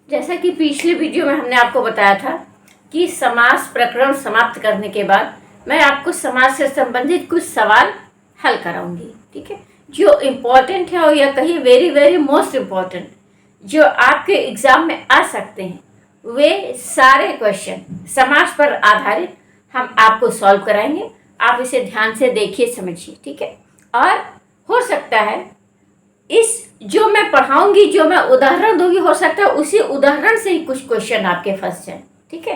जैसा कि पिछले वीडियो में हमने आपको बताया था कि समास प्रकरण समाप्त करने के बाद मैं आपको समास से संबंधित कुछ सवाल हल कराऊंगी। ठीक है, जो इम्पोर्टेंट है और यह कहीं वेरी वेरी मोस्ट इम्पॉर्टेंट जो आपके एग्जाम में आ सकते हैं, वे सारे क्वेश्चन समास पर आधारित हम आपको सॉल्व कराएंगे। आप इसे ध्यान से देखिए, समझिए। ठीक है, और हो सकता है इस जो मैं पढ़ाऊंगी, जो मैं उदाहरण दूंगी, हो सकता है उसी उदाहरण से ही कुछ क्वेश्चन आपके फंस जाए। ठीक है,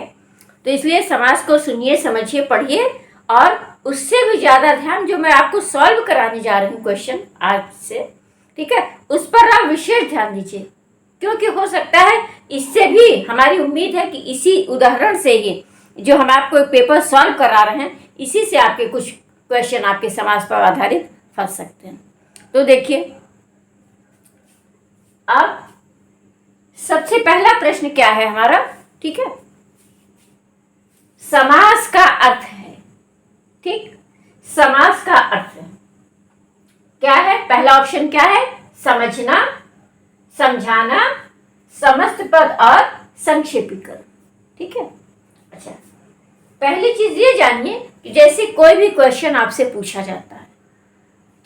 तो इसलिए समास को सुनिए, समझिए, पढ़िए और उससे भी ज़्यादा ध्यान जो मैं आपको सॉल्व कराने जा रही हूँ क्वेश्चन आज से, ठीक है, उस पर आप विशेष ध्यान दीजिए। क्योंकि हो सकता है इससे भी, हमारी उम्मीद है कि इसी उदाहरण से ही जो हम आपको पेपर सॉल्व करा रहे हैं, इसी से आपके कुछ क्वेश्चन आपके समास पर आधारित फंस सकते हैं। तो देखिए, अब सबसे पहला प्रश्न क्या है हमारा? ठीक है, समास का अर्थ है। ठीक, समास का अर्थ क्या है? पहला ऑप्शन क्या है? समझना, समझाना, समस्त पद और संक्षेपीकरण। ठीक है, अच्छा, पहली चीज ये जानिए कि जैसे कोई भी क्वेश्चन आपसे पूछा जाता है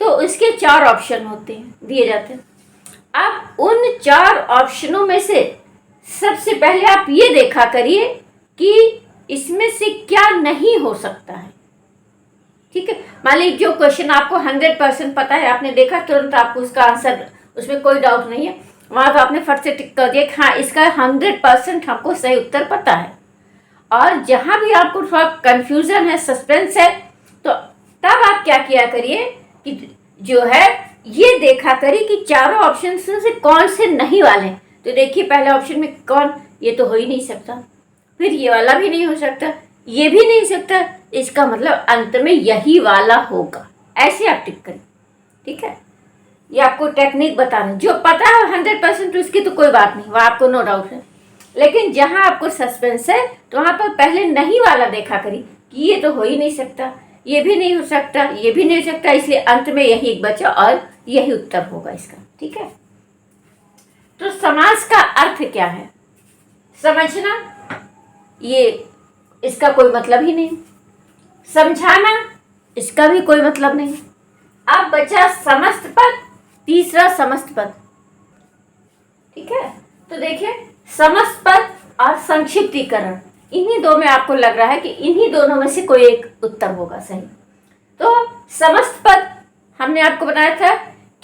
तो उसके 4 ऑप्शन होते हैं, दिए जाते हैं। अब उन 4 ऑप्शनों में से सबसे पहले आप ये देखा करिए कि इसमें से क्या नहीं हो सकता है। ठीक है, मान लीजिए जो क्वेश्चन आपको 100% पता है, आपने देखा तुरंत आपको उसका आंसर, उसमें कोई डाउट नहीं है, वहां तो आपने फट से टिक कर दिया कि हाँ इसका 100% हमको सही उत्तर पता है। और जहां भी आपको थोड़ा कंफ्यूजन है, सस्पेंस है, तो तब आप क्या किया करिए कि जो है ये देखा करिए कि चारों ऑप्शन से कौन से नहीं वाले। तो देखिए पहले ऑप्शन में कौन, ये तो हो ही नहीं सकता, फिर ये वाला भी नहीं हो सकता, ये भी नहीं सकता, इसका मतलब अंत में यही वाला होगा। ऐसे आप टिक करें। ठीक है, ये आपको टेक्निक बता रहे हैं। जो पता है 100% उसकी तो कोई बात नहीं, वह आपको नो डाउट है, लेकिन जहां आपको सस्पेंस है तो वहां पर पहले नहीं वाला देखा करिए कि ये तो हो ही नहीं सकता, ये भी नहीं हो सकता, ये भी नहीं हो सकता, इसलिए अंत में यही एक बचा और यही उत्तर होगा इसका। ठीक है, तो समास का अर्थ क्या है? समझना, ये इसका कोई मतलब ही नहीं। समझाना, इसका भी कोई मतलब नहीं। अब बचा समस्त पद, तीसरा समस्त पद। ठीक है, तो देखिए समस्त पद और संक्षिप्तीकरण, इन्हीं दो में आपको लग रहा है कि इन्हीं दोनों में से कोई एक उत्तर होगा सही। तो समस्त पद हमने आपको बताया था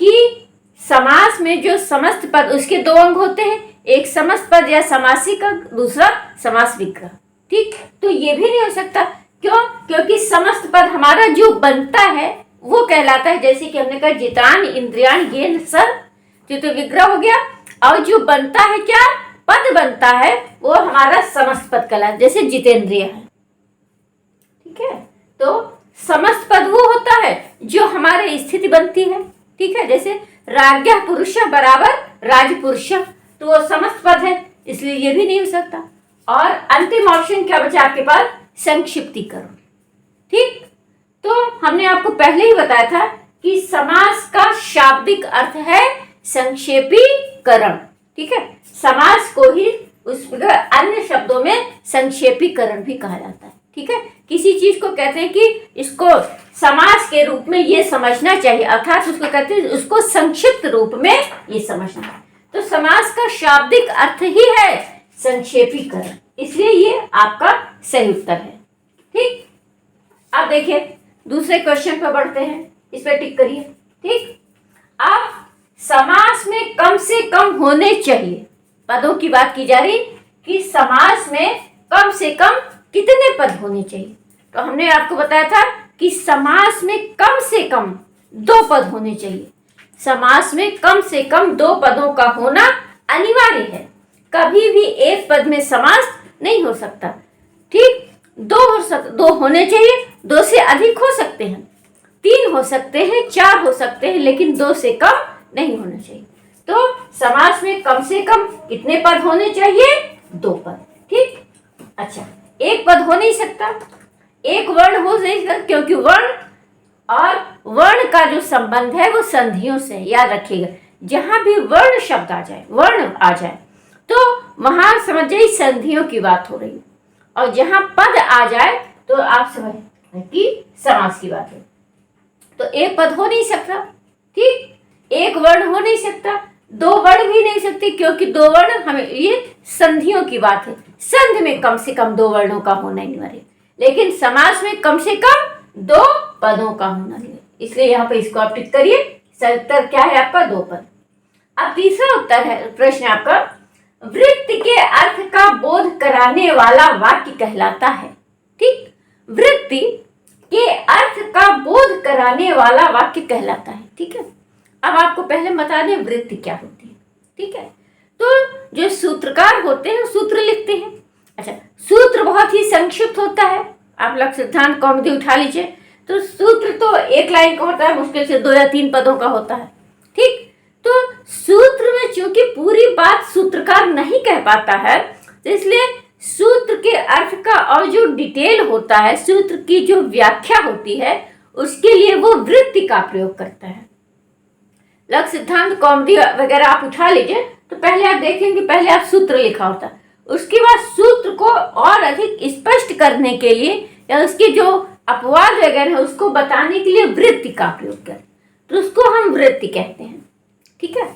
कि समास में जो समस्त पद, उसके 2 अंग होते हैं, एक समस्त पद या समासिक अंग, दूसरा समास विग्रह। ठीक, तो ये भी नहीं हो सकता। क्यों? क्योंकि समस्त पद हमारा जो बनता है वो कहलाता है, जैसे कि हमने कहा जितान इंद्रियान येन सर, तो विग्रह हो गया। और जो बनता है क्या पद बनता है, वो हमारा समस्त पद कहलाता है, जैसे जितेंद्रिय है। ठीक है, तो समस्त पद वो होता है जो हमारे स्थिति बनती है। ठीक है, जैसे राज्ञः पुरुषः बराबर राजपुरुषः, तो वो समस्त पद है, इसलिए ये भी नहीं हो सकता। और अंतिम ऑप्शन क्या बचा आपके पास? संक्षिप्तीकरण। ठीक, तो हमने आपको पहले ही बताया था कि समास का शाब्दिक अर्थ है संक्षेपीकरण। ठीक है, समास को ही उस अन्य शब्दों में संक्षेपीकरण भी कहा जाता है। ठीक है, किसी चीज को कहते हैं कि इसको समास के रूप में ये समझना चाहिए, अर्थात उसको कहते हैं उसको संक्षिप्त रूप में ये समझना। तो समास का शाब्दिक अर्थ ही है संक्षेपीकरण, इसलिए ये आपका सही उत्तर है। ठीक, अब देखिए दूसरे क्वेश्चन पर बढ़ते हैं, इस पर टिक करिए। ठीक, अब समास में कम से कम होने चाहिए पदों की बात की जा रही कि समास में कम से कम कितने पद होने चाहिए। तो हमने आपको बताया था कि समास में कम से कम 2 पद होने चाहिए। समास में कम से कम 2 पदों का होना अनिवार्य है, कभी भी एक पद में समास नहीं हो सकता। ठीक, 2 होने चाहिए, 2 से अधिक हो सकते हैं, 3 हो सकते हैं, 4 हो सकते हैं, लेकिन 2 से कम नहीं होना चाहिए। तो समास में कम से कम कितने पद होने चाहिए? 2 पद। ठीक, अच्छा, एक पद हो नहीं सकता, एक वर्ण हो नहीं सकता, क्योंकि वर्ण और वर्ण का जो संबंध है वो संधियों से, याद रखिएगा। जहां भी वर्ण शब्द आ जाए, वर्ण आ जाए, तो वहां समझ जाइए संधियों की बात हो रही है, और जहां पद आ जाए तो आप समझ कि समास की बात है। तो एक पद हो नहीं सकता, ठीक, एक वर्ण हो नहीं सकता, दो वर्ण भी नहीं सकते, क्योंकि दो वर्ण हमें, ये संधियों की बात है। संधि में कम से कम दो वर्णों का होना अनिवार्य, लेकिन समास में कम से कम दो पदों का होना अनिवार्य, इसलिए यहाँ पे इसको आप टिक करिए। सही उत्तर क्या है आपका? दो पद। अब तीसरा उत्तर है, प्रश्न आपका, वृत्त के अर्थ का बोध कराने वाला वाक्य कहलाता है। ठीक, वृत्ति के अर्थ का बोध कराने वाला वाक्य कहलाता है। ठीक है, अब आपको पहले बता दें वृत्ति क्या होती है। ठीक है, तो जो सूत्रकार होते हैं सूत्र लिखते हैं। अच्छा, सूत्र बहुत ही संक्षिप्त होता है, आप लक्ष्य सिद्धांत कौमुदी उठा लीजिए, तो सूत्र तो एक लाइन का होता है, मुश्किल से 2 या 3 पदों का होता है। ठीक, तो सूत्र में चूंकि पूरी बात सूत्रकार नहीं कह पाता है, तो इसलिए सूत्र के अर्थ का और जो डिटेल होता है, सूत्र की जो व्याख्या होती है, उसके लिए वो वृत्ति का प्रयोग करता है। लक्ष्य सिद्धांत कौमुदी वगैरह आप उठा लीजिए, तो पहले आप देखेंगे, पहले आप सूत्र लिखा होता है, उसके बाद सूत्र को और अधिक स्पष्ट करने के लिए या उसके जो अपवाद वगैरह है उसको बताने के लिए वृत्ति का प्रयोग करें, तो उसको हम वृत्ति कहते हैं। ठीक है,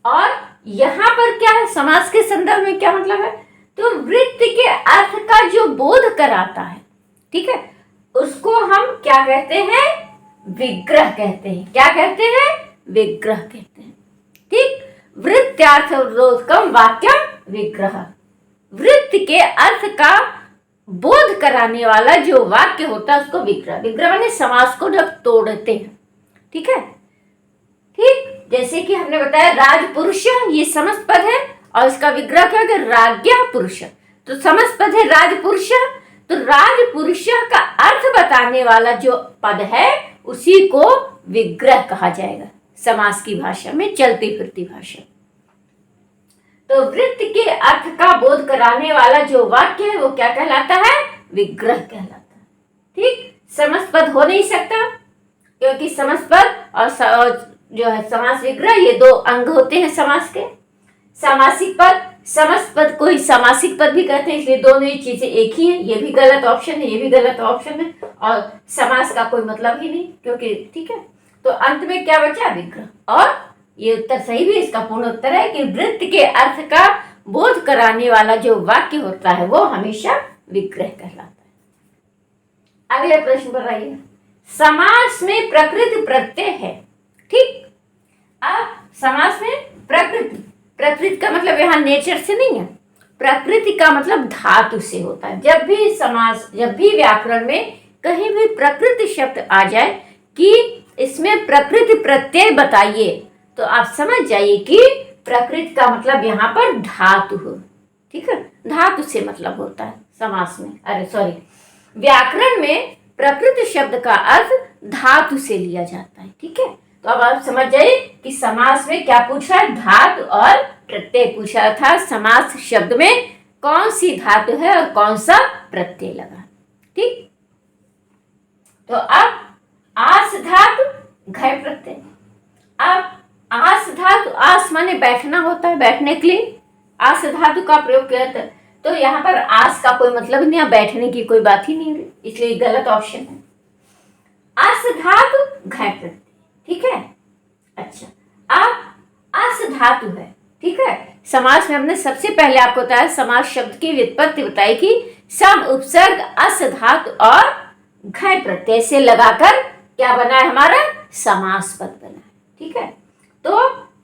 और यहाँ पर क्या है, समास के संदर्भ में क्या मतलब है, तो वृत्ति के अर्थ का जो बोध कराता है, ठीक है, उसको हम क्या कहते हैं? विग्रह कहते हैं। क्या कहते हैं? विग्रह कहते हैं। ठीक, वृत्त्यार्थरोधकम वाक्यम विग्रह, वृत्त के अर्थ का बोध कराने वाला जो वाक्य होता है उसको विग्रह। विग्रह माने समास को जब तोड़ते हैं। ठीक है, ठीक, जैसे कि हमने बताया राजपुरुष, ये समस्त पद है और इसका विग्रह क्या है? राज्ञ पुरुष, तो समस्त पद है राजपुरुष, तो राजपुरुष का अर्थ बताने वाला जो पद है उसी को विग्रह कहा जाएगा समास की भाषा में, चलती फिरती भाषा। तो वृत्त के अर्थ का बोध कराने वाला जो वाक्य है वो क्या कहलाता है? विग्रह कहलाता है। ठीक, समस्त पद हो नहीं सकता, क्योंकि समस्त पद और जो है समास विग्रह, ये दो अंग होते हैं समास के। सामासिक पद, समस्त पद को ही सामासिक पद भी कहते हैं, इसलिए दोनों ही चीजें एक ही है। ये भी गलत ऑप्शन है, ये भी गलत ऑप्शन है, और समास का कोई मतलब ही नहीं, क्योंकि ठीक है, तो अंत में क्या बचा? विग्रह। और ये उत्तर सही भी, इसका पूर्ण उत्तर है कि वृत्त के अर्थ का बोध कराने वाला जो वाक्य होता है वो हमेशा विग्रह कहलाता है। अगले प्रश्न पर आइए, समास में प्रकृति प्रत्यय है। ठीक, अब समास में प्रकृति, प्रकृति का मतलब यहाँ नेचर से नहीं है, प्रकृति का मतलब धातु से होता है। जब भी समास, जब भी व्याकरण में कहीं भी प्रकृति शब्द आ जाए कि इसमें प्रकृति प्रत्यय बताइए, तो आप समझ जाइए कि प्रकृति का मतलब यहाँ पर धातु हो। ठीक है, धातु से मतलब होता है समास में, अरे सॉरी, व्याकरण में प्रकृति शब्द का अर्थ धातु से लिया जाता है। ठीक है, तो अब आप समझ जाइए कि समास में क्या पूछा है? धातु और प्रत्यय पूछा था। समास शब्द में कौन सी धातु है और कौन सा प्रत्यय लगा। ठीक, तो अब आस धातु घय प्रत्यय। अब आस धातु, आस माने बैठना होता है, बैठने के लिए आस धातु का प्रयोग किया जाता है, तो यहाँ पर आस का कोई मतलब नहीं है, बैठने की कोई बात ही नहीं है, इसलिए गलत ऑप्शन है। आस धातु घय प्रत्यय। ठीक है, अच्छा, अब अस धातु है। ठीक है, समास में हमने सबसे पहले आपको बताया, समास शब्द की व्युत्पत्ति बताई कि सम उपसर्ग अस धातु और घय प्रत्यय से लगाकर क्या बना है? हमारा समास पद बना है। ठीक है, तो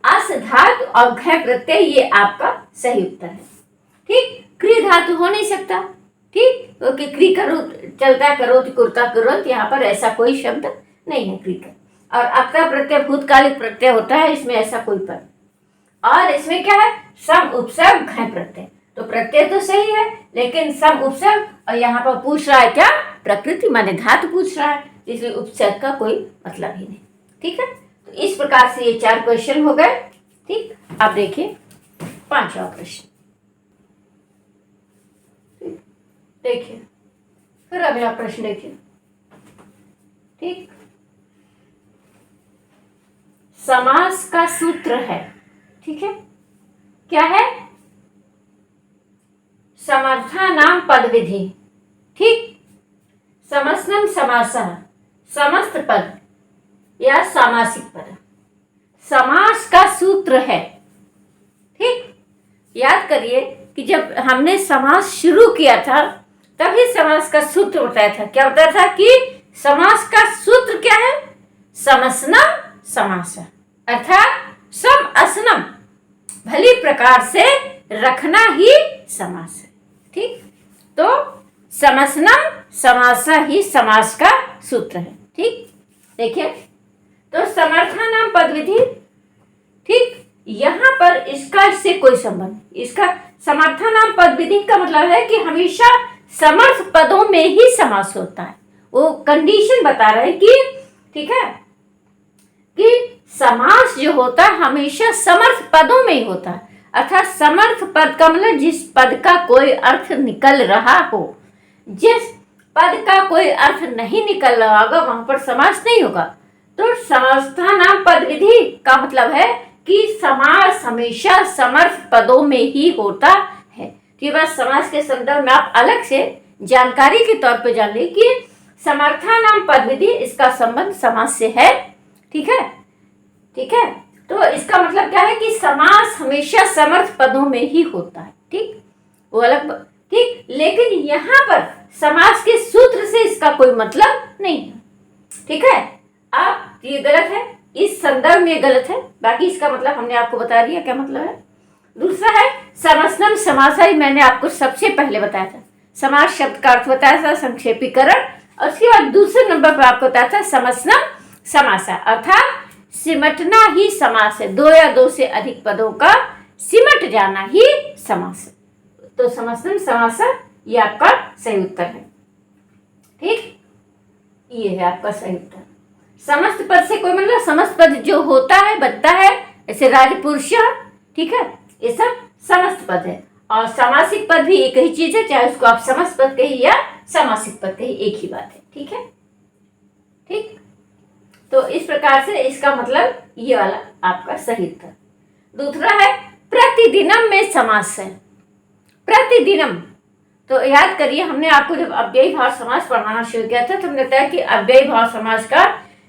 अस धातु और घय प्रत्यय ये आपका सही उत्तर है। ठीक, क्री धातु हो नहीं सकता। ठीक, क्योंकि क्री करो चलता, करो कुर्ता करो, यहाँ पर ऐसा कोई शब्द नहीं है क्री का। और अक्ता प्रत्यय भूतकालिक प्रत्यय होता है, इसमें ऐसा कोई पद, और इसमें क्या है? सम उपसर्ग घय प्रत्यय, तो प्रत्यय तो सही है, लेकिन सम उपसर्ग, और यहाँ पर पूछ रहा है क्या? प्रकृति माने धातु पूछ रहा है, इसलिए उपसर्ग का कोई मतलब ही नहीं। ठीक है, तो इस प्रकार से ये 4 क्वेश्चन हो गए। ठीक, अब देखिए 5वां प्रश्न। देखिए, फिर अगला प्रश्न देखिए। ठीक, समास का सूत्र है। ठीक है, क्या है? समर्थानाम पद विधि। ठीक, समस्तम समासः, समस्त पद या सामासिक पद समास का सूत्र है। ठीक, याद करिए कि जब हमने समास शुरू किया था तभी समास का सूत्र बताया था। क्या बताया था कि समास का सूत्र क्या है? समसनम समासः, अर्थात सम असनम, भली प्रकार से रखना ही समास है। ठीक, तो समसनम समासः ही समास का सूत्र है। ठीक, देखिए तो समर्थानाम पद विधि। ठीक, यहां पर इससे कोई संबंध, इसका समर्थानाम पद विधि का मतलब है कि हमेशा समर्थ पदों में ही समास होता है। वो कंडीशन बता रहे हैं कि ठीक है कि समास जो होता है हमेशा समर्थ पदों में ही होता है। अर्थात समर्थ पद का मतलब जिस पद का कोई अर्थ निकल रहा हो। जिस पद का कोई अर्थ नहीं निकल रहा होगा वहां पर समास नहीं होगा। तो समर्थानाम पद विधि का मतलब है कि समास हमेशा समर्थ पदों में ही होता है। तो ये बात समास के संदर्भ में आप अलग से जानकारी के तौर पे जान ली कि समर्थानाम पद विधि, इसका संबंध समास से है। ठीक है, ठीक है, तो इसका मतलब क्या है कि समास हमेशा समर्थ पदों में ही होता है। ठीक, वो अलग। ठीक, लेकिन यहाँ पर समास के सूत्र से इसका कोई मतलब नहीं है। ठीक है, आप ये गलत है, इस संदर्भ में गलत है, बाकी इसका मतलब हमने आपको बता दिया क्या मतलब है। दूसरा है समसनम समासः, मैंने आपको सबसे पहले बताया था। समास शब्द का अर्थ बताया था संक्षेपीकरण, और उसके बाद दूसरे नंबर पर आपको बताया था समसनम समासः, अर्थात सिमटना ही समास है। दो या दो से अधिक पदों का सिमट जाना ही समास है। तो समसनम समासः ये आपका सही उत्तर है। ठीक, ये है आपका सही उत्तर। समस्त पद से कोई मतलब समस्त पद जो होता है बनता है, ऐसे राजपुरुष, ठीक है, ये सब समस्त पद है। और सामासिक पद भी एक ही चीज है, चाहे उसको आप समस्त पद कहिए या सामासिक पद कहिए, एक ही बात है। ठीक है, ठीक, तो इस प्रकार से इसका मतलब ये वाला आपका सही उत्तर। दूसरा है प्रतिदिनम में समास है। प्रतिदिनम, तो याद करिए हमने आपको जब अव्ययी भाव समास पढ़ाना शुरू किया था तो हमने बताया कि अव्ययी भाव समास का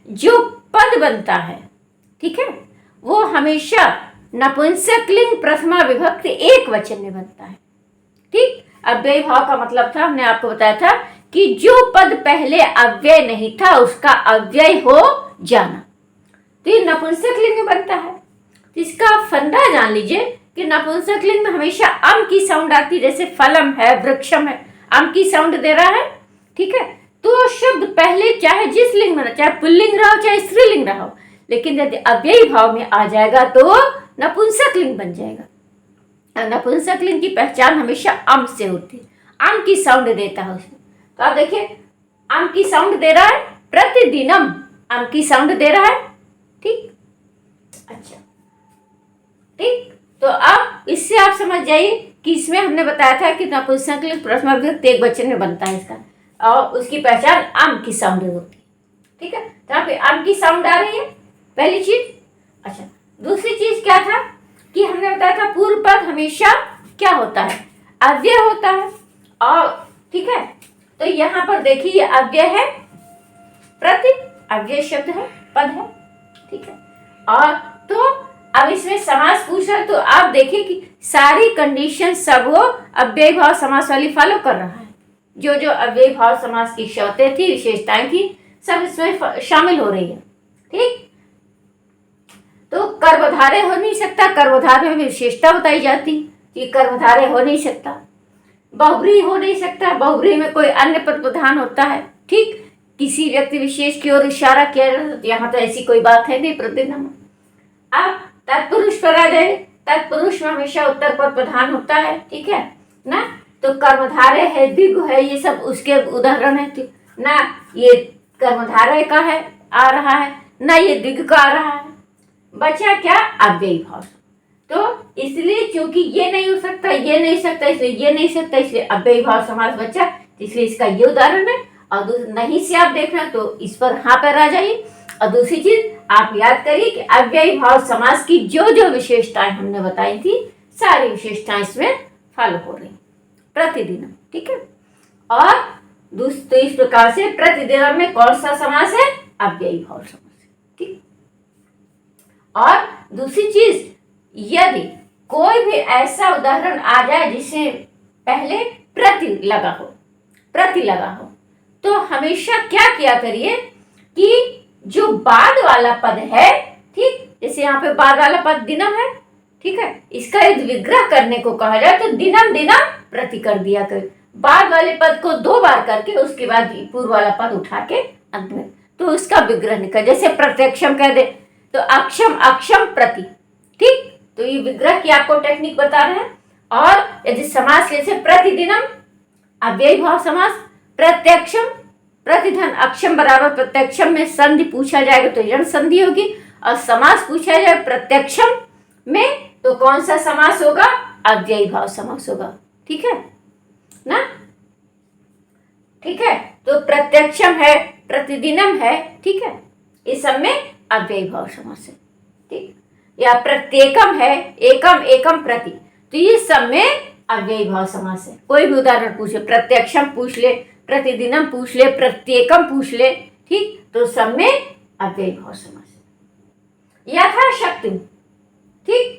जो पद बनता है, ठीक है, वो हमेशा नपुंसकलिंग प्रथमा विभक्ति एक वचन में बनता है। ठीक, अव्ययी भाव का मतलब था, हमने आपको बताया था कि जो पद पहले अव्यय नहीं था उसका अव्यय हो जाना, तो ये नपुंसकलिंग में बनता है। तो इसका फंडा जान लीजिए कि नपुंसकलिंग में हमेशा अम की साउंड आती है। जैसे फलम है, वृक्षम है, अम की साउंड दे रहा है। ठीक है, तो शब्द पहले चाहे जिस लिंग में, चाहे पुल्लिंग रहा हो चाहे स्त्रीलिंग रहा हो, लेकिन यदि अव्ययी भाव में आ जाएगा तो नपुंसकलिंग बन जाएगा। नपुंसकलिंग की पहचान हमेशा अम से होती है, अम की साउंड देता है उसमें। तो आप देखिए अम की साउंड दे रहा है, प्रतिदिनम अम की साउंड दे रहा है। ठीक, अच्छा, ठीक, तो अब इससे आप समझ जाइए कि इसमें हमने बताया था कि नपुंसकलिंग प्रथमा विभक्ति एक वचन में बनता है इसका, और उसकी पहचान अम की साउंड होती है। ठीक है, तो यहाँ पे अम की साउंड आ रही है, पहली चीज। अच्छा, दूसरी चीज क्या था कि हमने बताया था पूर्व पद हमेशा क्या होता है, अव्यय होता है। और ठीक है, तो यहाँ पर देखिए ये अव्यय है, प्रति अव्यय शब्द है, पद है। ठीक है, और तो अब इसमें समास पूछा तो आप देखिए कि सारी कंडीशन सब वो अव्ययी भाव समास वाली फॉलो कर रहा है। जो जो अव्ययी भाव समास की शर्तें थी, विशेषताएं थी, सब इसमें शामिल हो रही है। ठीक, तो कर्मधारय हो नहीं सकता, कर्मधारय में विशेषता बताई जाती कि कर्मधारय हो नहीं सकता। बहुव्रीहि हो नहीं सकता, बहुव्रीहि में कोई अन्य पद प्रधान होता है। ठीक, किसी व्यक्ति विशेष की ओर इशारा किया जाता है, यहाँ तो ऐसी कोई बात है नहीं प्रतिदिन। अब तत्पुरुष पर आ जाए, तत्पुरुष में हमेशा उत्तर पद प्रधान होता है। ठीक है ना, तो कर्मधारय है, द्विगु है, ये सब उसके उदाहरण है ना। ये कर्मधारय का है आ रहा है ना, ये द्विगु का आ रहा है। बचा क्या, अव्ययी भाव। तो इसलिए क्योंकि ये नहीं हो सकता, ये नहीं सकता, इसलिए ये नहीं सकता, इसलिए अव्ययी भाव समास बचा, इसलिए इसका ये उदाहरण है। और नहीं से आप देख रहे हैं तो इस पर हाँ पर आ जाइए। और दूसरी चीज आप याद करिए कि अव्ययी भाव समास की जो जो विशेषताएं हमने बताई थी, सारी विशेषताएं इसमें फॉलो हो रही। प्रतिदिनम, ठीक है। और तो इस प्रकार से प्रतिदिनम में कौन सा समास है? अव्ययी भाव समास, ठीक। और दूसरी चीज, यदि कोई भी ऐसा उदाहरण आ जाए जिसे पहले प्रति लगा हो, तो हमेशा क्या किया करिए कि जो बाद वाला पद है, ठीक, जैसे यहाँ पे बाद वाला पद दिनम है, ठीक है, इसका यदि विग्रह करने को कहा जाए तो दिनम दिनम प्रति कर दिया कर, बाद वाले पद को 2 बार करके उसके बाद पूर्व वाला पद उठा के अंत में, तो उसका विग्रह निकल, जैसे प्रत्यक्षम कह दे तो अक्षम अक्षम प्रति, ठीक। तो ये विग्रह की आपको टेक्निक बता रहे हैं। और यदि समास जैसे प्रतिदिनम अव्ययी भाव समास, प्रत्यक्षम प्रतिधन अक्षम बराबर प्रत्यक्षम में संधि पूछा जाएगा तो ऋण संधि होगी, और समास पूछा जाए प्रत्यक्षम में तो कौन सा समास होगा? अव्ययी भाव समास होगा, ठीक है ना, ठीक है। तो प्रत्यक्षम है, प्रतिदिनम है, ठीक है, इस सब में अव्ययी भाव समास है, ठीक। या प्रत्येकम है, एकम एकम प्रति, तो ये सब में अव्ययी भाव समास है। कोई भी उदाहरण पूछे, प्रत्यक्षम पूछ ले, प्रतिदिनम पूछ ले, प्रत्येकम पूछ ले, ठीक, तो सब में अव्ययी भाव समास है। यथाशक्ति, ठीक,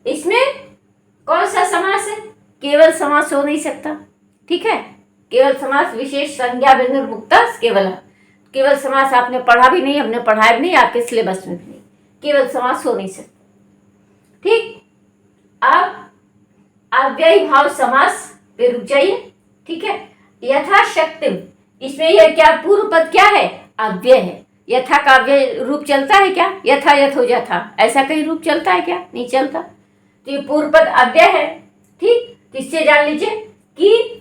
इसमें कौन सा समास है? केवल समास हो नहीं सकता, ठीक है। केवल समास विशेष संज्ञा व्यंजन मुक्ता केवल समास आपने पढ़ा भी नहीं, हमने पढ़ाया भी नहीं, आपके सिलेबस में भी नहीं, केवल समास हो नहीं सकता, ठीक। अब अव्ययी भाव समास पे रुक जाइए, ठीक है। यथाशक्ति, इसमें यह क्या पूर्व पद क्या है? अव्यय है। यथा का अव्यय रूप चलता है क्या? यथा यथ हो जाता, ऐसा कहीं रूप चलता है क्या? नहीं चलता। तो ये पूर्व पद अव्यय है, ठीक। तो इससे जान लीजिए कि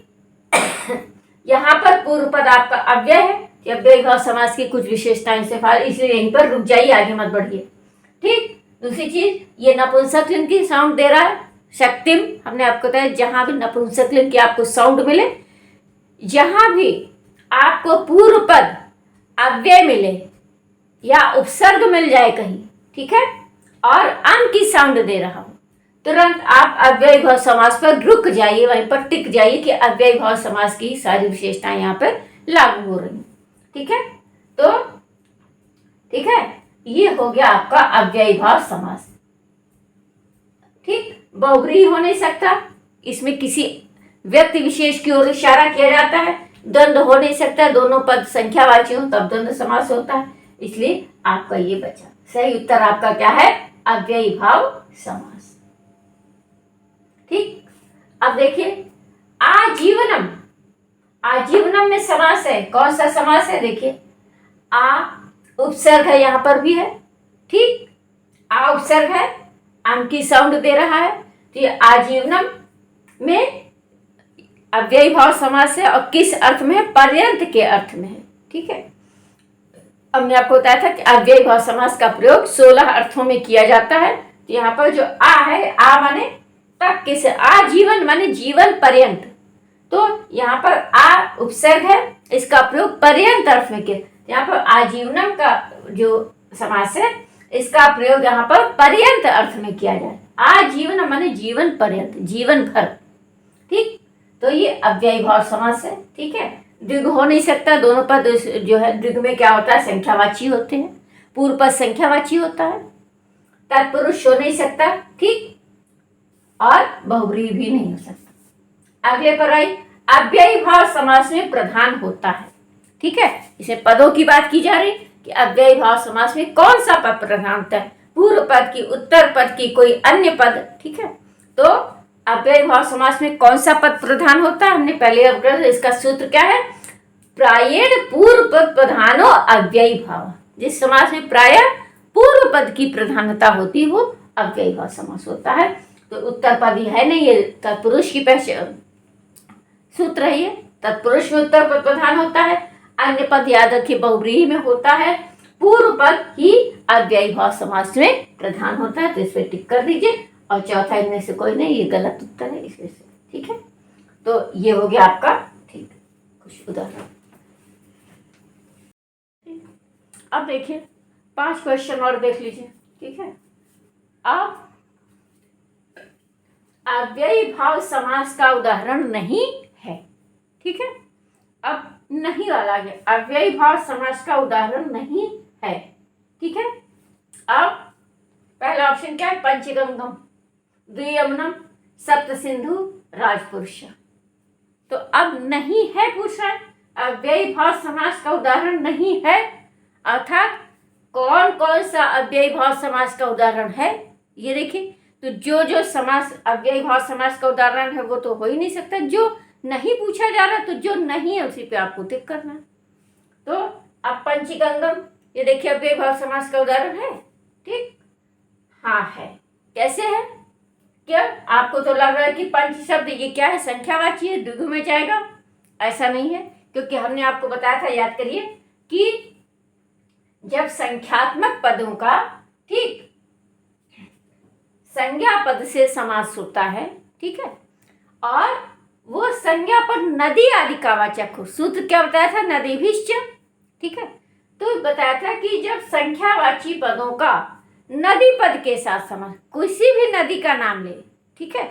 यहाँ पर पूर्व पद आपका अव्यय है, अव्ययी भाव समास की कुछ विशेषताएं से फाल, इसलिए यहीं पर रुक जाइए, आगे मत बढ़िए, ठीक। दूसरी चीज, ये नपुंसक लिंग की साउंड दे रहा है, शक्तिम, हमने आपको बताया जहां भी नपुंसक लिंग की आपको साउंड मिले, जहां भी आपको पूर्व पद अव्यय मिले या उपसर्ग मिल जाए कहीं, ठीक है, और अन की साउंड दे रहा हो, तुरंत आप अव्ययी भाव समास पर रुक जाइए, वहीं पर टिक जाइए कि अव्ययी भाव समास की सारी विशेषताएं यहाँ पर लागू हो रही, ठीक है। तो ठीक है, ये हो गया आपका अव्ययी भाव समास, ठीक। बहुब्रीहि हो नहीं सकता, इसमें किसी व्यक्ति विशेष की ओर इशारा किया जाता है। द्वंद्व हो नहीं सकता, दोनों पद संख्यावाची हो तब द्वंद्व समास होता है, इसलिए आपका ये बचा। सही उत्तर आपका क्या है? अव्ययी भाव समास, ठीक। अब देखिए आजीवनम, आजीवनम में समास है, कौन सा समास है? देखिए आ उपसर्ग है, यहां पर भी है, ठीक, आ उपसर्ग है, अन की साउंड दे रहा है, तो ये आजीवनम में अव्ययी भाव समास है, और किस अर्थ में है? पर्यंत के अर्थ में है, ठीक है। हमने आपको बताया था कि अव्ययी भाव समास का प्रयोग 16 अर्थों में किया जाता है। तो यहाँ पर जो आ है, आ माने तक, किस, आजीवन माने जीवन पर्यंत, तो यहाँ पर आ उपसर्ग है, इसका प्रयोग पर्यंत अर्थ में किया। यहाँ पर आजीवनम का जो समास है, इसका प्रयोग यहाँ पर पर्यंत अर्थ में किया जाए। आजीवन माने जीवन पर्यंत, जीवन भर, ठीक। तो ये अव्ययी भाव समास है, ठीक है। द्विग हो नहीं सकता, दोनों पद जो है द्विग में क्या होता है? संख्यावाची होते हैं, पूर्व पद संख्यावाची होता है, तत्पुरुष हो नहीं सकता, ठीक, और बहुब्रीहि भी नहीं हो सकता। अगले पर आई, अव्ययी भाव समास में प्रधान होता है, ठीक है। इसे पदों की बात की जा रही कि अव्ययी भाव समास में कौन सा पद प्रधान होता है? पूर्व पद की, उत्तर पद की, कोई अन्य पद, ठीक है। तो अव्ययी भाव समास में कौन सा पद प्रधान होता है? हमने पहले, इसका सूत्र क्या है? प्रायेण पूर्व पद प्रधानो अव्ययी भाव, जिस समास में प्राय पूर्व पद की प्रधानता होती वो अव्ययी भाव समास होता है। तो उत्तर पद ही है नहीं, ये तत्पुरुष की पहचान सूत्र है, ये तत्पुरुष में उत्तर पद प्रधान होता है, अन्य पद याद रखिए बहुब्रीहि में होता है, पूर्व पद ही अव्ययी भाव समास में प्रधान होता है। तो इस पर टिक कर दीजिए, और चौथा इनमें से कोई नहीं, ये गलत उत्तर है इसमें से, ठीक है। तो ये हो गया आपका, ठीक, कुछ उदाहरण। अब देखिए 5 क्वेश्चन और देख लीजिए, ठीक है। अब अव्ययी भाव समास का उदाहरण नहीं है। ठीक है, अब नहीं वाला है, अव्ययी भाव समास का उदाहरण नहीं है। ठीक है, अब पहला ऑप्शन क्या है? पंचगंगम, द्वियमनम, सप्त सिंधु, राजपुरुष। तो अब नहीं है पूछ रहा है, अव्ययी भाव समास का उदाहरण नहीं है, अर्थात कौन कौन सा अव्ययी भाव समास का उदाहरण है ये देखिए। तो जो समास अव्ययी भाव समास का उदाहरण है वो तो हो ही नहीं सकता, जो नहीं पूछा जा रहा, तो जो नहीं है उसी पे आपको टिक करना है। तो अब पंचगंगम, ये देखिए अव्ययी भाव समास का उदाहरण है। ठीक, हाँ है। कैसे है? क्या आपको तो लग रहा है कि पंच शब्द ये क्या है? संख्यावाची है, द्विगु में जाएगा? ऐसा नहीं है, क्योंकि हमने आपको बताया था, याद करिए, कि जब संख्यात्मक पदों का, ठीक, संज्ञा पद से समास होता है, ठीक है, और वो संज्ञा पद नदी आदि का वाचक हो। सूत्र क्या बताया था? नदीभिश्च। ठीक है, तो बताया था कि जब संख्यावाची पदों का नदी पद के साथ समास, किसी भी नदी का नाम ले, ठीक है,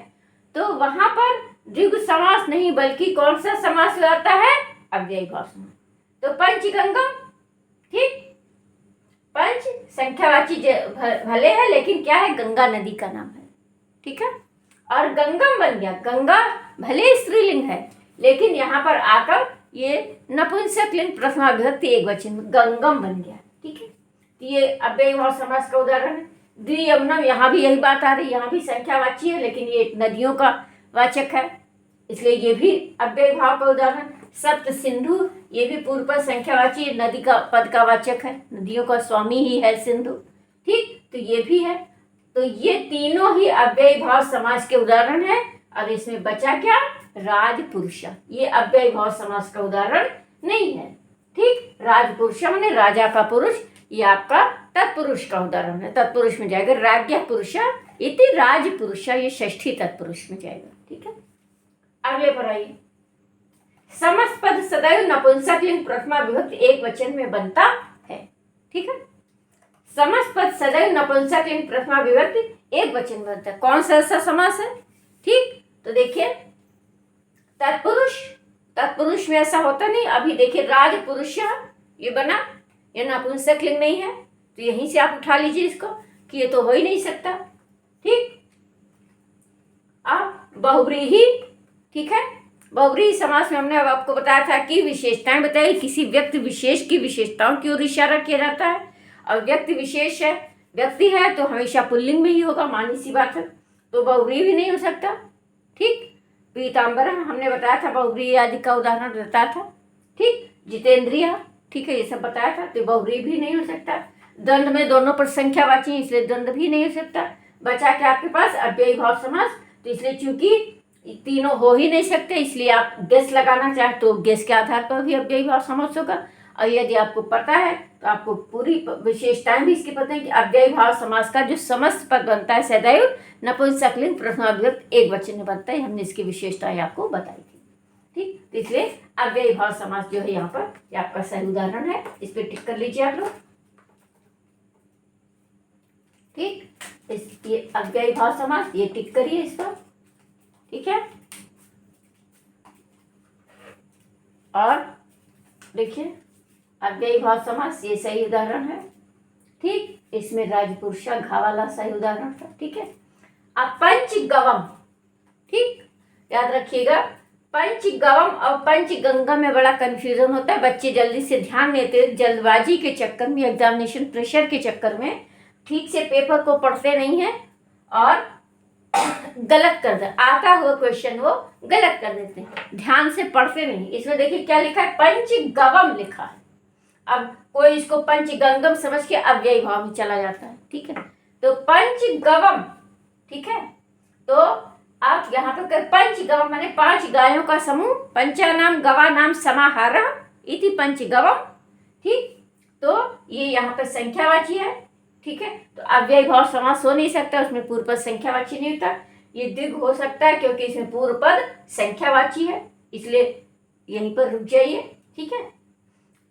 तो वहां पर द्विगु समास नहीं बल्कि कौन सा समास हो जाता है? अव्ययी भाव समास। तो पंचगंगम, ठीक, पंच संख्यावाची भले है लेकिन क्या है? गंगा नदी का नाम है। ठीक है, और गंगम बन गया, गंगा भले स्त्रीलिंग है लेकिन यहाँ पर आकर ये नपुंसक लिंग प्रथमा विभक्ति एक वचन गंगम बन गया। ठीक है, ये अव्ययी भाव समास का उदाहरण है। द्वियमनम, यहाँ भी यही बात आ रही है, यहाँ भी संख्यावाची है लेकिन ये नदियों का वाचक है, इसलिए ये भी अव्ययी भाव का उदाहरण। सप्त सिंधु, ये भी पूर्व पद संख्यावाची नदी का पद का वाचक है, नदियों का स्वामी ही है सिंधु। ठीक, तो ये भी है। तो ये तीनों ही अव्ययी भाव समास के उदाहरण है। अब इसमें बचा क्या? राजपुरुष, ये अव्ययी भाव समास का उदाहरण नहीं है। ठीक, राजपुरुष माने राजा का पुरुष, ये आपका तत्पुरुष का उदाहरण है, तत्पुरुष में जाएगा। राज्ञ पुरुष इति राजपुरुष, ये षष्ठी तत्पुरुष में जाएगा। ठीक है, अगले पर आइए। समस्त पद सदैव नपुंसक लिंग प्रथमा विभक्ति एक वचन में बनता है। ठीक है, समस्त पद सदैव नपुंसक लिंग प्रथमा विभक्ति एक वचन में बनता है। कौन सा ऐसा समास है? ठीक, तो देखिए तत्पुरुष, तत्पुरुष में ऐसा होता नहीं। अभी देखिए राजपुरुष ये बना, ये नपुंसक लिंग नहीं है, तो यहीं से आप उठा लीजिए इसको कि ये तो हो ही नहीं सकता। ठीक, अब बहुव्रीहि, ठीक है, बहुव्रीहि समास में हमने अब आपको बताया था कि विशेषताएं बताई, किसी व्यक्ति विशेष की विशेषताओं की ओर इशारा किया जाता है। और व्यक्ति विशेष है, व्यक्ति है तो हमेशा पुल्लिंग में ही होगा, मानी सी बात है, तो बहुव्रीहि भी नहीं हो सकता। ठीक, पीताम्बर हमने बताया था, बहुव्रीहि आदि का उदाहरण रहता था। ठीक, जितेंद्रिय, ठीक है, ये सब बताया था, तो बहुव्रीहि भी नहीं हो सकता। द्वंद में दोनों पर संख्यावाची, इसलिए द्वंद भी नहीं हो सकता। बचा क्या आपके पास? अव्ययी भाव समास, तो इसलिए चूंकि तीनों हो ही नहीं सकते, इसलिए आप गेस लगाना चाहे तो गेस के आधार पर भी अव्ययी भाव समास होगा। और यदि आपको पता है तो आपको पूरी विशेषताएं भी इसकी पता है कि अव्ययी भाव समास का जो समस्त पद बनता है सदैव नपुंसक लिंग प्रथमा विभक्ति एक वचन में बनता है। हमने इसकी विशेषताएं आपको बताई थी। ठीक, तो इसलिए अव्ययी भाव समास जो है यहाँ पर, ये आपका सही उदाहरण है, इस पर टिक कर लीजिए आप लोग। ठीक, ये अव्ययी भाव समास, ये टिक करिए इस पर। ठीक है, और देखिए अव्ययी भाव समास, ये सही उदाहरण है। ठीक, इसमें राजपुरुष घा वाला सही उदाहरण था। ठीक है, अब पंचगवम, ठीक, याद रखिएगा, पंचगवम और पंचगंगम में बड़ा कंफ्यूजन होता है। बच्चे जल्दी से ध्यान देते, जल्दबाजी के चक्कर में, एग्जामिनेशन प्रेशर के चक्कर में ठीक से पेपर को पढ़ते नहीं है और गलत कर दे, आता हुआ क्वेश्चन वो गलत कर देते हैं, ध्यान से पढ़ते नहीं। इसमें देखिए क्या लिखा है? पंचगवम लिखा है। अब कोई इसको पंचगंगम समझ के अव्ययी भाव में चला जाता है। ठीक है, तो पंचगवम, ठीक है, तो आप यहाँ पे कर पंचगवम माने पांच गायों का समूह, पंचा नाम गवा नाम समाहार इति पंचगवम। ठीक, तो ये यहाँ पे संख्यावाची है। ठीक है, तो अव्ययी भाव समास हो नहीं सकता, उसमें पूर्व पद संख्यावाची नहीं होता। ये द्विग हो सकता है क्योंकि इसमें पूर्व पद संख्यावाची है, इसलिए यहीं पर रुक जाइए। ठीक है,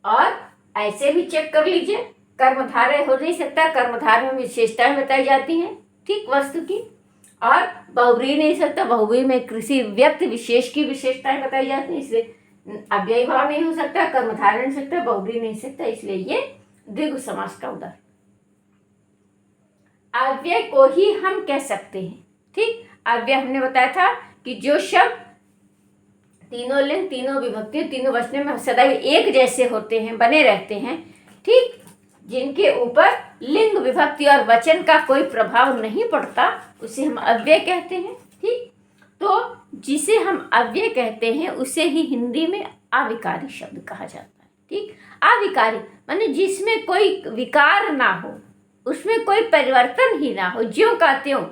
और ऐसे भी चेक कर लीजिए, कर्मधारय हो नहीं सकता, कर्मधारय में विशेषताएं बताई जाती हैं, ठीक, वस्तु की। और बहुव्रीहि नहीं सकता, बहुव्रीहि में किसी व्यक्ति विशेष की विशेषताएं बताई जाती हैं, इसलिए अव्ययी भाव नहीं हो सकता, कर्मधारय नहीं सकता, बहुव्रीहि नहीं सकता, इसलिए ये द्विगु समास का उदाहरण। अव्यय को ही हम कह सकते हैं। ठीक, अव्यय हमने बताया था कि जो शब्द तीनों लिंग, तीनों विभक्ति, तीनों वचनों में सदैव एक जैसे होते हैं, बने रहते हैं, ठीक, जिनके ऊपर लिंग, विभक्ति और वचन का कोई प्रभाव नहीं पड़ता, उसे हम अव्यय कहते हैं। ठीक, तो जिसे हम अव्यय कहते हैं उसे ही हिंदी में अविकारी शब्द कहा जाता है। ठीक, अविकारी माने जिसमें कोई विकार ना हो, उसमें कोई परिवर्तन ही ना हो, ज्यों का त्यों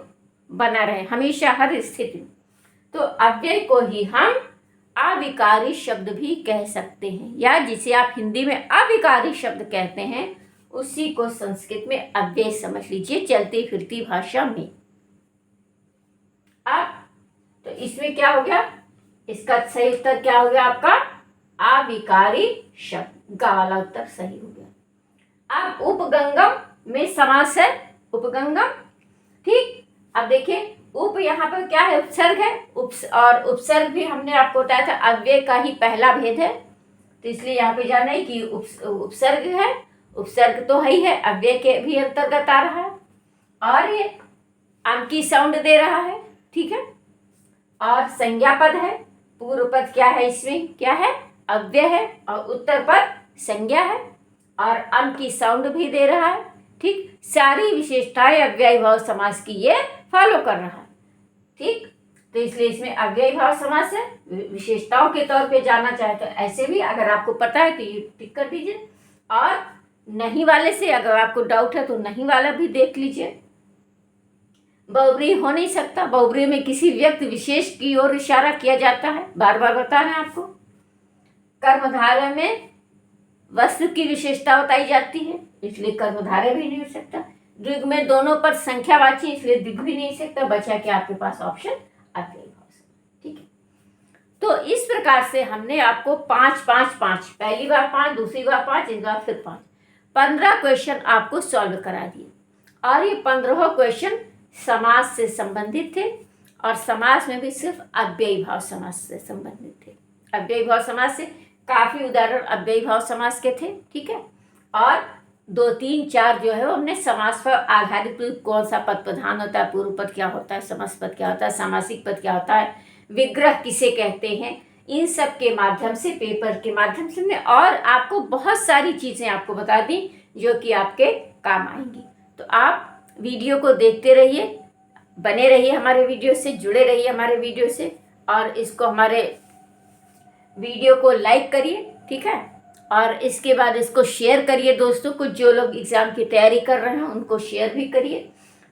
बना रहे हमेशा हर स्थिति में, तो अव्यय को ही हम अविकारी शब्द भी कह सकते हैं, या जिसे आप हिंदी में अविकारी शब्द कहते हैं उसी को संस्कृत में अव्यय समझ लीजिए, चलती फिरती भाषा में। अब तो इसमें क्या हो गया, इसका सही उत्तर क्या हो गया आपका, अविकारी शब्द, गा वाला उत्तर सही हो गया। अब उपगंगम में समास है, उपगंगम। ठीक, अब देखिए उप यहाँ पर क्या है, उपसर्ग है, और उपसर्ग भी हमने आपको बताया था अव्यय का ही पहला भेद है, तो इसलिए यहाँ पे जाना है कि उपसर्ग है, उपसर्ग तो है ही है, अव्यय के भी अंतर्गत आ रहा है, और ये आम की साउंड दे रहा है। ठीक है, और संज्ञा पद है, पूर्व पद क्या है, इसमें क्या है, अव्यय है, और उत्तर पद संज्ञा है, और अम की साउंड भी दे रहा है। ठीक, सारी विशेषताएं अव्ययी भाव समास की ये फॉलो कर रहा है। ठीक, तो इसलिए इसमें अव्ययी भाव समास है। विशेषताओं के तौर पे जाना चाहे तो ऐसे भी, अगर आपको पता है तो ये टिक कर दीजिए, और नहीं वाले से अगर आपको डाउट है तो नहीं वाला भी देख लीजिए। बहुव्रीहि हो नहीं सकता, बहुव्रीहि में किसी व्यक्ति विशेष की ओर इशारा किया जाता है, बार बार बताना है आपको। कर्मधारय में वस्तु की विशेषता बताई जाती है, इसलिए कर्मधारय भी नहीं हो सकता। द्विग में दोनों पर संख्यावाची, इसलिए द्विग भी नहीं सकता, बचा के आपके पास ऑप्शन अव्ययी भाव। ठीक है, तो इस प्रकार से हमने आपको 5 5 5, पहली बार 5, दूसरी बार 5, इस बार फिर 5, 15 क्वेश्चन आपको सॉल्व करा दिए, और ये 15 क्वेश्चन समास से संबंधित थे, और समास में भी सिर्फ अव्ययी भाव समास से संबंधित थे। अव्ययी भाव समास से काफी उदाहरण अव्ययी भाव समास के थे। ठीक है, और 2 3 4 जो है वो हमने समास पर आधारित, कौन सा पद प्रधान होता है, पूर्व पद क्या होता है, समास पद क्या होता है, सामासिक पद क्या होता है, विग्रह किसे कहते हैं, इन सब के माध्यम से, पेपर के माध्यम से हमने और आपको बहुत सारी चीजें आपको बता दी जो कि आपके काम आएंगी। तो आप वीडियो को देखते रहिए, बने रहिए हमारे वीडियो से, जुड़े रहिए हमारे वीडियो से, और इसको हमारे वीडियो को लाइक करिए। ठीक है, और इसके बाद इसको शेयर करिए दोस्तों को, जो लोग एग्ज़ाम की तैयारी कर रहे हैं उनको शेयर भी करिए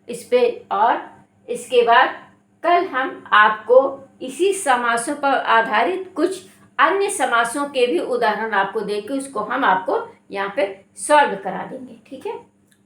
इस पे। और इसके बाद कल हम आपको इसी समासों पर आधारित कुछ अन्य समासों के भी उदाहरण आपको देके उसको हम आपको यहाँ पे सॉल्व करा देंगे। ठीक है,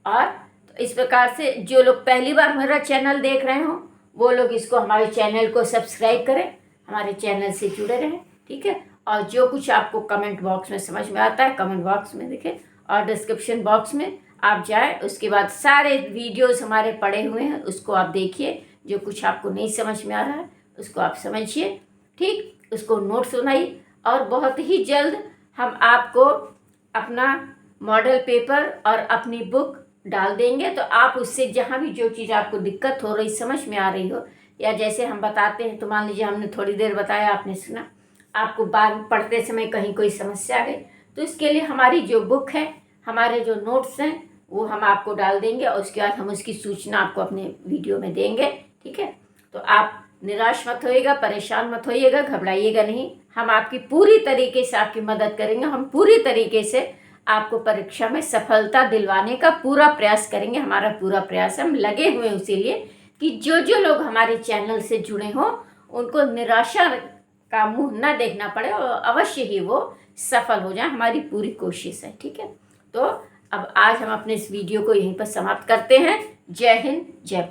और तो इस प्रकार से जो लोग पहली बार मेरा चैनल देख रहे हो वो लोग इसको, हमारे चैनल को सब्सक्राइब करें, हमारे चैनल से जुड़े रहें। ठीक है, और जो कुछ आपको कमेंट बॉक्स में समझ में आता है कमेंट बॉक्स में लिखें, और डिस्क्रिप्शन बॉक्स में आप जाएं, उसके बाद सारे वीडियोस हमारे पड़े हुए हैं, उसको आप देखिए, जो कुछ आपको नहीं समझ में आ रहा है उसको आप समझिए। ठीक, उसको नोट्स बनाइए, और बहुत ही जल्द हम आपको अपना मॉडल पेपर और अपनी बुक डाल देंगे, तो आप उससे जहाँ भी जो चीज़ आपको दिक्कत हो रही, समझ में आ रही हो, या जैसे हम बताते हैं, तो मान लीजिए हमने थोड़ी देर बताया, आपने सुना, आपको बाद पढ़ते समय कहीं कोई समस्या आ गई, तो इसके लिए हमारी जो बुक है, हमारे जो नोट्स हैं, वो हम आपको डाल देंगे, और उसके बाद हम उसकी सूचना आपको अपने वीडियो में देंगे। ठीक है, तो आप निराश मत होइएगा, परेशान मत होइएगा, घबराइएगा नहीं, हम आपकी पूरी तरीके से आपकी मदद करेंगे, हम पूरी तरीके से आपको परीक्षा में सफलता दिलवाने का पूरा प्रयास करेंगे। हमारा पूरा प्रयास, हम लगे हुए हैं उसी लिए कि जो जो लोग हमारे चैनल से जुड़े हों उनको निराशा का मुंह न देखना पड़े, और अवश्य ही वो सफल हो जाए, हमारी पूरी कोशिश है। ठीक है, तो अब आज हम अपने इस वीडियो को यहीं पर समाप्त करते हैं। जय हिंद, जय भारत।